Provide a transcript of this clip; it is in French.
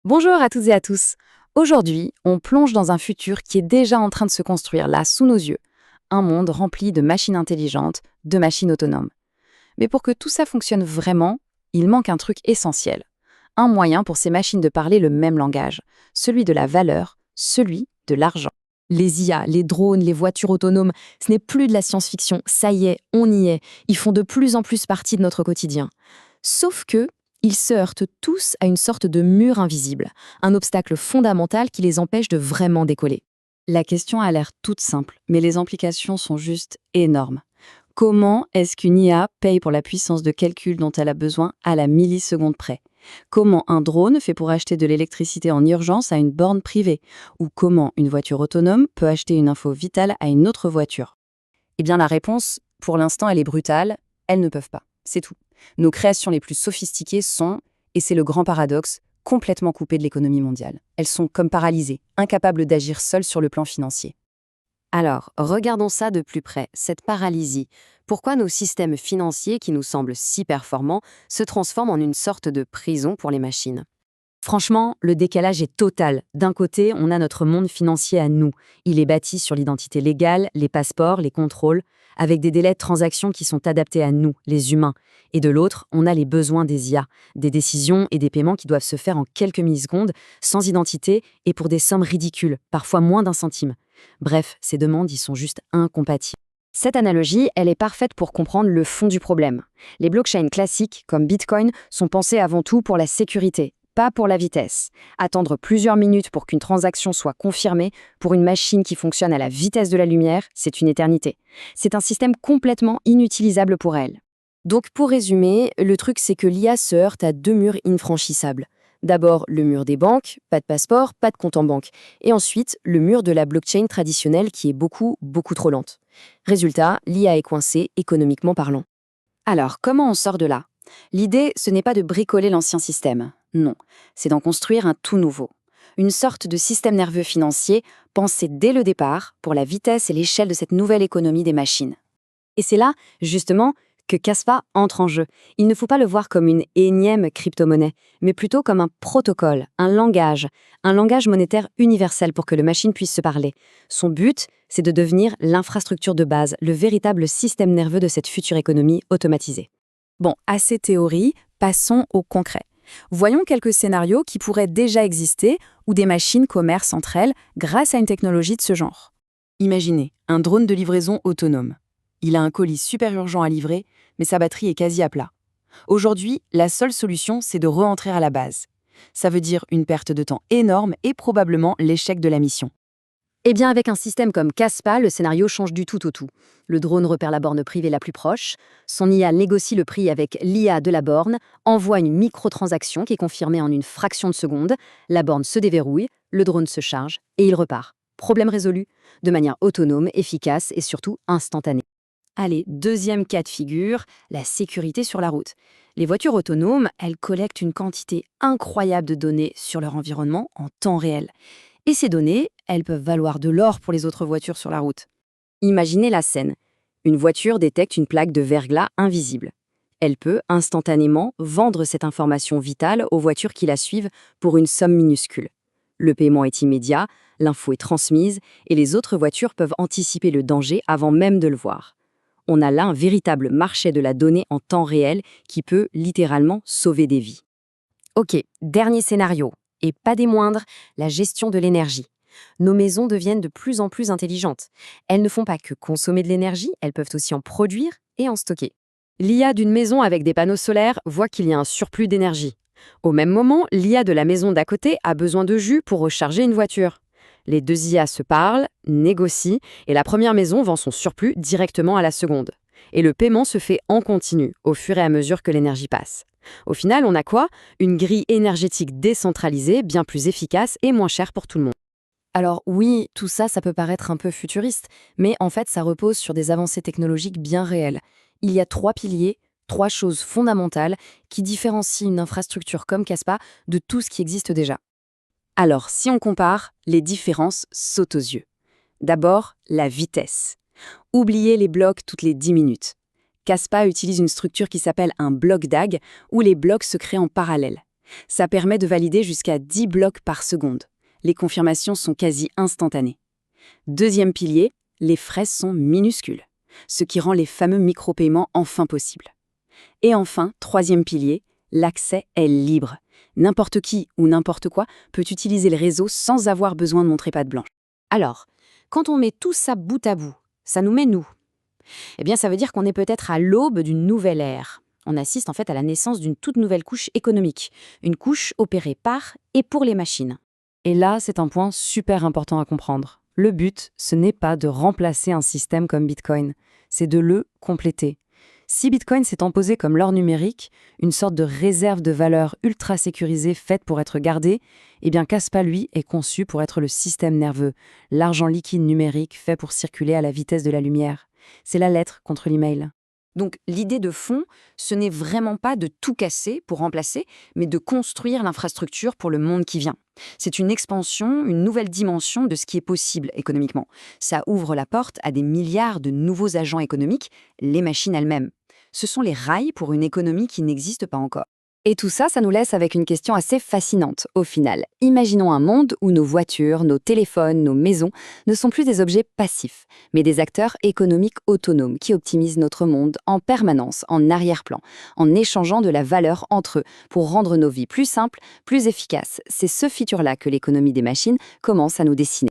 Bonjour à toutes et à tous. Aujourd'hui, on plonge dans un futur qui est déjà en train de se construire là, sous nos yeux. Un monde rempli de machines intelligentes, de machines autonomes. Mais pour que tout ça fonctionne vraiment, il manque un truc essentiel. Un moyen pour ces machines de parler le même langage, celui de la valeur, celui de l'argent. Les IA, les drones, les voitures autonomes, ce n'est plus de la science-fiction, ça y est, on y est. Ils font de plus en plus partie de notre quotidien. Sauf que, ils se heurtent tous à une sorte de mur invisible, un obstacle fondamental qui les empêche de vraiment décoller. La question a l'air toute simple, mais les implications sont juste énormes. Comment est-ce qu'une IA paye pour la puissance de calcul dont elle a besoin à la milliseconde près? Comment un drone fait pour acheter de l'électricité en urgence à une borne privée? Ou comment une voiture autonome peut acheter une info vitale à une autre voiture? Eh bien la réponse, pour l'instant, elle est brutale, elles ne peuvent pas. C'est tout. Nos créations les plus sophistiquées sont, et c'est le grand paradoxe, complètement coupées de l'économie mondiale. Elles sont comme paralysées, incapables d'agir seules sur le plan financier. Alors, regardons ça de plus près, cette paralysie. Pourquoi nos systèmes financiers, qui nous semblent si performants, se transforment en une sorte de prison pour les machines? Franchement, le décalage est total. D'un côté, on a notre monde financier à nous. Il est bâti sur l'identité légale, les passeports, les contrôles, avec des délais de transaction qui sont adaptés à nous, les humains. Et de l'autre, on a les besoins des IA, des décisions et des paiements qui doivent se faire en quelques millisecondes, sans identité et pour des sommes ridicules, parfois moins d'un centime. Bref, ces demandes y sont juste incompatibles. Cette analogie, elle est parfaite pour comprendre le fond du problème. Les blockchains classiques, comme Bitcoin, sont pensés avant tout pour la sécurité, pas pour la vitesse. Attendre plusieurs minutes pour qu'une transaction soit confirmée, pour une machine qui fonctionne à la vitesse de la lumière, c'est une éternité. C'est un système complètement inutilisable pour elle. Donc pour résumer, le truc c'est que l'IA se heurte à deux murs infranchissables. D'abord le mur des banques, pas de passeport, pas de compte en banque. Et ensuite le mur de la blockchain traditionnelle qui est beaucoup trop lente. Résultat, l'IA est coincée économiquement parlant. Alors comment on sort de là? L'idée, ce n'est pas de bricoler l'ancien système. Non, c'est d'en construire un tout nouveau. Une sorte de système nerveux financier pensé dès le départ pour la vitesse et l'échelle de cette nouvelle économie des machines. Et c'est là, justement, que Caspa entre en jeu. Il ne faut pas le voir comme une énième crypto-monnaie, mais plutôt comme un protocole, un langage monétaire universel pour que les machines puissent se parler. Son but, c'est de devenir l'infrastructure de base, le véritable système nerveux de cette future économie automatisée. Bon, assez théorie, passons au concret. Voyons quelques scénarios qui pourraient déjà exister où des machines commercent entre elles grâce à une technologie de ce genre. Imaginez un drone de livraison autonome. Il a un colis super urgent à livrer, mais sa batterie est quasi à plat. Aujourd'hui, la seule solution, c'est de re-entrer à la base. Ça veut dire une perte de temps énorme et probablement l'échec de la mission. Eh bien, avec un système comme Caspa, le scénario change du tout au tout. Le drone repère la borne privée la plus proche, son IA négocie le prix avec l'IA de la borne, envoie une microtransaction qui est confirmée en une fraction de seconde, la borne se déverrouille, le drone se charge et il repart. Problème résolu, de manière autonome, efficace et surtout instantanée. Allez, deuxième cas de figure, la sécurité sur la route. Les voitures autonomes, elles collectent une quantité incroyable de données sur leur environnement en temps réel. Et ces données, elles peuvent valoir de l'or pour les autres voitures sur la route. Imaginez la scène. Une voiture détecte une plaque de verglas invisible. Elle peut instantanément vendre cette information vitale aux voitures qui la suivent pour une somme minuscule. Le paiement est immédiat, l'info est transmise et les autres voitures peuvent anticiper le danger avant même de le voir. On a là un véritable marché de la donnée en temps réel qui peut littéralement sauver des vies. Ok, dernier scénario, et pas des moindres, la gestion de l'énergie. Nos maisons deviennent de plus en plus intelligentes. Elles ne font pas que consommer de l'énergie, elles peuvent aussi en produire et en stocker. L'IA d'une maison avec des panneaux solaires voit qu'il y a un surplus d'énergie. Au même moment, l'IA de la maison d'à côté a besoin de jus pour recharger une voiture. Les deux IA se parlent, négocient, et la première maison vend son surplus directement à la seconde. Et le paiement se fait en continu, au fur et à mesure que l'énergie passe. Au final, on a quoi? Une grille énergétique décentralisée, bien plus efficace et moins chère pour tout le monde. Alors oui, tout ça, ça peut paraître un peu futuriste, mais en fait, ça repose sur des avancées technologiques bien réelles. Il y a trois piliers, trois choses fondamentales qui différencient une infrastructure comme Caspa de tout ce qui existe déjà. Alors, si on compare, les différences sautent aux yeux. D'abord, la vitesse. Oubliez les blocs toutes les 10 minutes. Caspa utilise une structure qui s'appelle un bloc DAG, où les blocs se créent en parallèle. Ça permet de valider jusqu'à 10 blocs par seconde. Les confirmations sont quasi instantanées. Deuxième pilier, les frais sont minuscules, ce qui rend les fameux micro-paiements enfin possibles. Et enfin, troisième pilier, l'accès est libre. N'importe qui ou n'importe quoi peut utiliser le réseau sans avoir besoin de montrer patte blanche. Alors, quand on met tout ça bout à bout, ça nous met nous. Eh bien, ça veut dire qu'on est peut-être à l'aube d'une nouvelle ère. On assiste en fait à la naissance d'une toute nouvelle couche économique, une couche opérée par et pour les machines. Et là, c'est un point super important à comprendre. Le but, ce n'est pas de remplacer un système comme Bitcoin, c'est de le compléter. Si Bitcoin s'est imposé comme l'or numérique, une sorte de réserve de valeur ultra sécurisée faite pour être gardée, eh bien Kaspa, lui, est conçu pour être le système nerveux, l'argent liquide numérique fait pour circuler à la vitesse de la lumière. C'est la lettre contre l'email. Donc l'idée de fond, ce n'est vraiment pas de tout casser pour remplacer, mais de construire l'infrastructure pour le monde qui vient. C'est une expansion, une nouvelle dimension de ce qui est possible économiquement. Ça ouvre la porte à des milliards de nouveaux agents économiques, les machines elles-mêmes. Ce sont les rails pour une économie qui n'existe pas encore. Et tout ça, ça nous laisse avec une question assez fascinante, au final. Imaginons un monde où nos voitures, nos téléphones, nos maisons ne sont plus des objets passifs, mais des acteurs économiques autonomes qui optimisent notre monde en permanence, en arrière-plan, en échangeant de la valeur entre eux pour rendre nos vies plus simples, plus efficaces. C'est ce futur-là que l'économie des machines commence à nous dessiner.